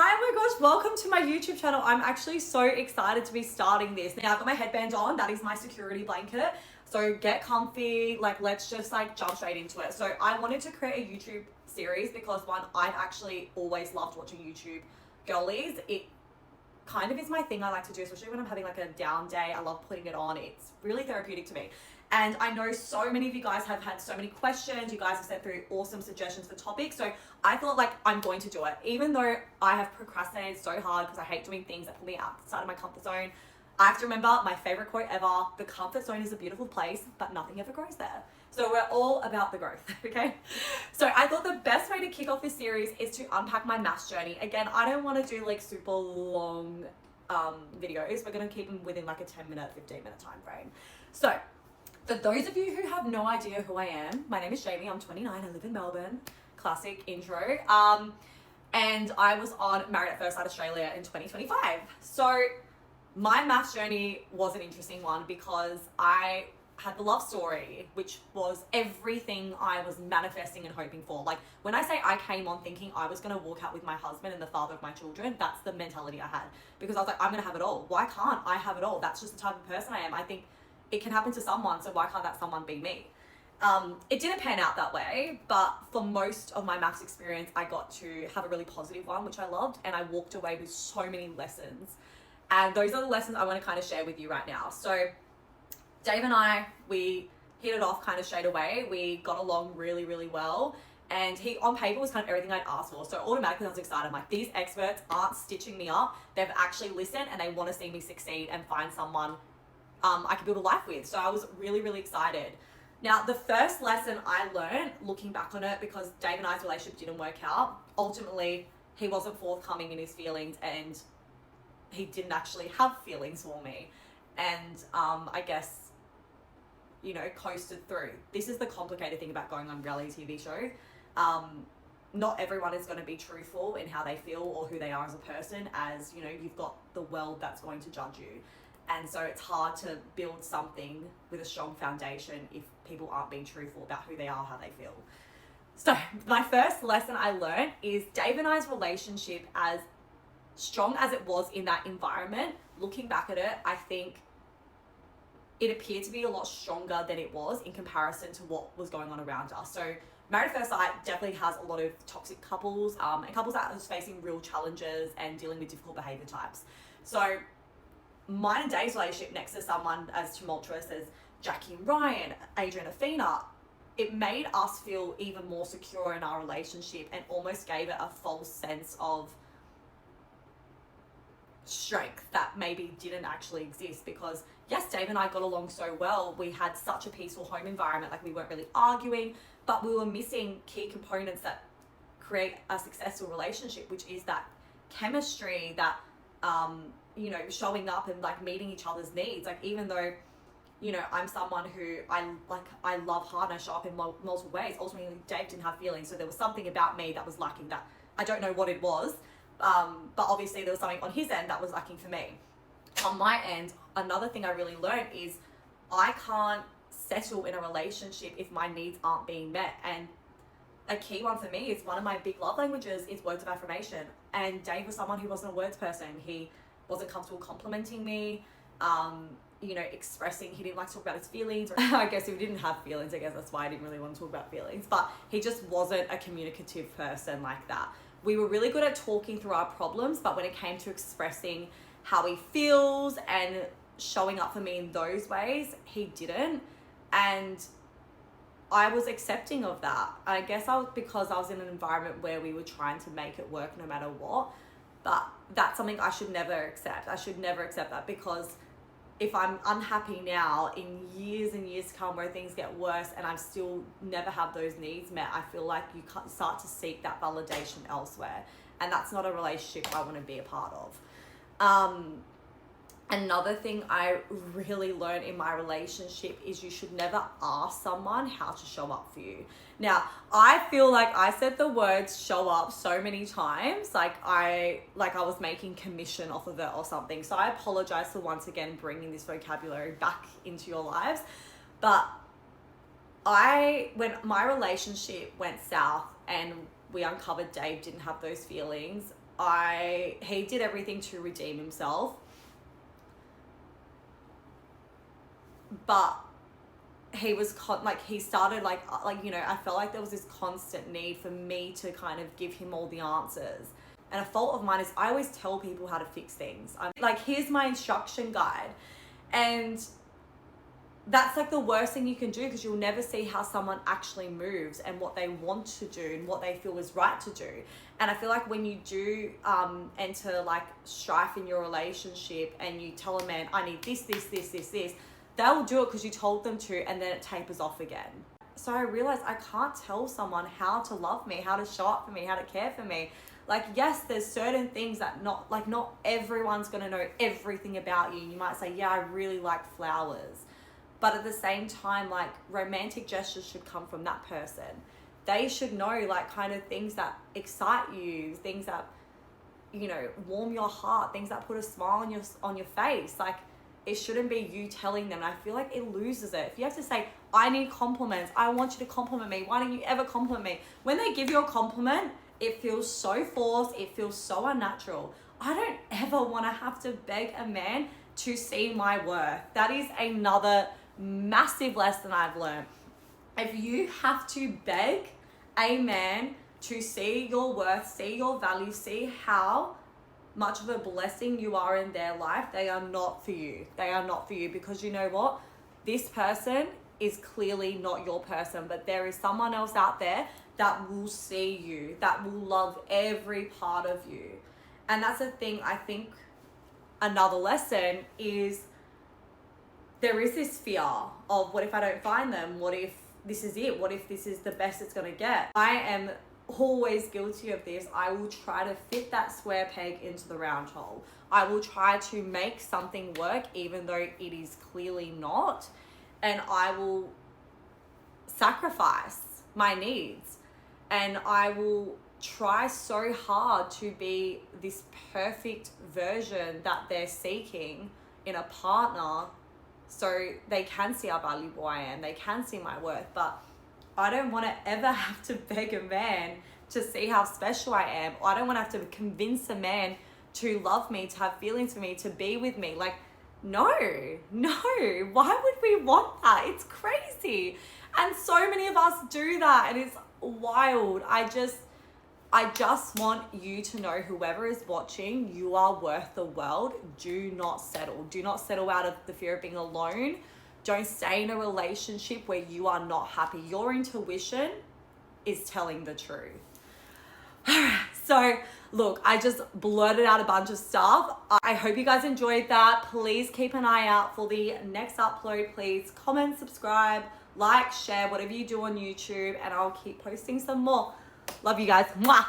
Hi, oh my gosh, welcome to my YouTube channel. I'm actually so excited to be starting this. Now I've got my headband on, that is my security blanket. So get comfy, let's just jump straight into it. So I wanted to create a YouTube series because one, I've actually always loved watching YouTube girlies. It kind of is my thing I like to do, especially when I'm having a down day. I love putting it on. It's really therapeutic to me. And I know so many of you guys have had so many questions. You guys have sent through awesome suggestions for topics. So I thought I'm going to do it. Even though I have procrastinated so hard because I hate doing things that put me outside of my comfort zone. I have to remember my favorite quote ever: the comfort zone is a beautiful place, but nothing ever grows there. So we're all about the growth, okay? So I thought the best way to kick off this series is to unpack my MAFS journey. Again, I don't want to do super long videos. We're going to keep them within a 10-minute, 15-minute time frame. So for those of you who have no idea who I am, my name is Jamie. I'm 29. I live in Melbourne. Classic intro. And I was on Married at First Sight Australia in 2025. So my MAFS journey was an interesting one because I had the love story, which was everything I was manifesting and hoping for. When I say I came on thinking I was going to walk out with my husband and the father of my children, that's the mentality I had. Because I was I'm going to have it all. Why can't I have it all? That's just the type of person I am. I think it can happen to someone, so why can't that someone be me? It didn't pan out that way, but for most of my MAFS experience, I got to have a really positive one, which I loved, and I walked away with so many lessons. And those are the lessons I want to kind of share with you right now. So Dave and I, we hit it off kind of straight away. We got along really, really well. And he, on paper, was kind of everything I'd asked for. So automatically I was excited. These experts aren't stitching me up. They've actually listened and they want to see me succeed and find someone I could build a life with. So I was really, really excited. Now, the first lesson I learned, looking back on it, because Dave and I's relationship didn't work out, ultimately, he wasn't forthcoming in his feelings and he didn't actually have feelings for me. And I guess, coasted through. This is the complicated thing about going on reality TV shows. Not everyone is going to be truthful in how they feel or who they are as a person, as, you've got the world that's going to judge you. And so it's hard to build something with a strong foundation if people aren't being truthful about who they are, how they feel. So my first lesson I learned is Dave and I's relationship, as strong as it was in that environment, looking back at it, I think it appeared to be a lot stronger than it was in comparison to what was going on around us. So Married at First Sight definitely has a lot of toxic couples and couples that are just facing real challenges and dealing with difficult behavior types. So mine and Dave's relationship, next to someone as tumultuous as Jackie and Ryan, Adrian and Athena, it made us feel even more secure in our relationship and almost gave it a false sense of strength that maybe didn't actually exist. Because yes, Dave and I got along so well. We had such a peaceful home environment. We weren't really arguing, but we were missing key components that create a successful relationship, which is that chemistry, that showing up and meeting each other's needs. Even though, I'm someone who I love hard and I show up in multiple ways. Ultimately, Dave didn't have feelings, so there was something about me that was lacking, that I don't know what it was. But obviously there was something on his end that was lacking for me. On my end, another thing I really learned is I can't settle in a relationship if my needs aren't being met. And a key one for me is, one of my big love languages is words of affirmation. And Dave was someone who wasn't a words person. He wasn't comfortable complimenting me, expressing, he didn't like to talk about his feelings. I guess if he didn't have feelings, I guess that's why I didn't really want to talk about feelings. But he just wasn't a communicative person like that. We were really good at talking through our problems, but when it came to expressing how he feels and showing up for me in those ways, he didn't. And I was accepting of that. I guess because I was in an environment where we were trying to make it work no matter what. But that's something I should never accept. I should never accept that, because if I'm unhappy now, in years and years to come where things get worse and I still never have those needs met, I feel like you start to seek that validation elsewhere. And that's not a relationship I want to be a part of. Another thing I really learned in my relationship is you should never ask someone how to show up for you. Now, I feel like I said the words show up so many times, I was making commission off of it or something. So I apologize for once again bringing this vocabulary back into your lives. But when my relationship went south and we uncovered Dave didn't have those feelings, he did everything to redeem himself, but he was he started you know, I felt like there was this constant need for me to kind of give him all the answers. And a fault of mine is I always tell people how to fix things. I'm like, here's my instruction guide. And that's like the worst thing you can do, because you'll never see how someone actually moves and what they want to do and what they feel is right to do. And I feel like when you do enter like strife in your relationship and you tell a man, I need this, they'll do it because you told them to, and then it tapers off again. So I realized I can't tell someone how to love me, how to show up for me, how to care for me. Like, yes, there's certain things that not everyone's going to know everything about you. You might say, yeah, I really like flowers. But at the same time, like, romantic gestures should come from that person. They should know, like, kind of things that excite you, things that, you know, warm your heart, things that put a smile on your face. Like, it shouldn't be you telling them. I feel like it loses it. If you have to say, I need compliments, I want you to compliment me, why don't you ever compliment me? When they give you a compliment, it feels so forced, it feels so unnatural. I don't ever want to have to beg a man to see my worth. That is another massive lesson I've learned. If you have to beg a man to see your worth, see your value, see how much of a blessing you are in their life, they are not for you. They are not for you, because you know what? This person is clearly not your person, but there is someone else out there that will see you, that will love every part of you. And that's the thing. I think another lesson is there is this fear of, what if I don't find them? What if this is it? What if this is the best it's going to get? I am always guilty of this. I will try to fit that square peg into the round hole. I will try to make something work even though it is clearly not. And I will sacrifice my needs. And I will try so hard to be this perfect version that they're seeking in a partner, so they can see how valuable I am, they can see my worth. But I don't want to ever have to beg a man to see how special I am. I don't want to have to convince a man to love me, to have feelings for me, to be with me. Like, no, why would we want that? It's crazy. And so many of us do that, and it's wild. I just want you to know, whoever is watching, you are worth the world. Do not settle. Do not settle out of the fear of being alone. Don't stay in a relationship where you are not happy. Your intuition is telling the truth. So look, I just blurted out a bunch of stuff. I hope you guys enjoyed that. Please keep an eye out for the next upload. Please comment, subscribe, like, share, whatever you do on YouTube, and I'll keep posting some more. Love you guys. Mwah.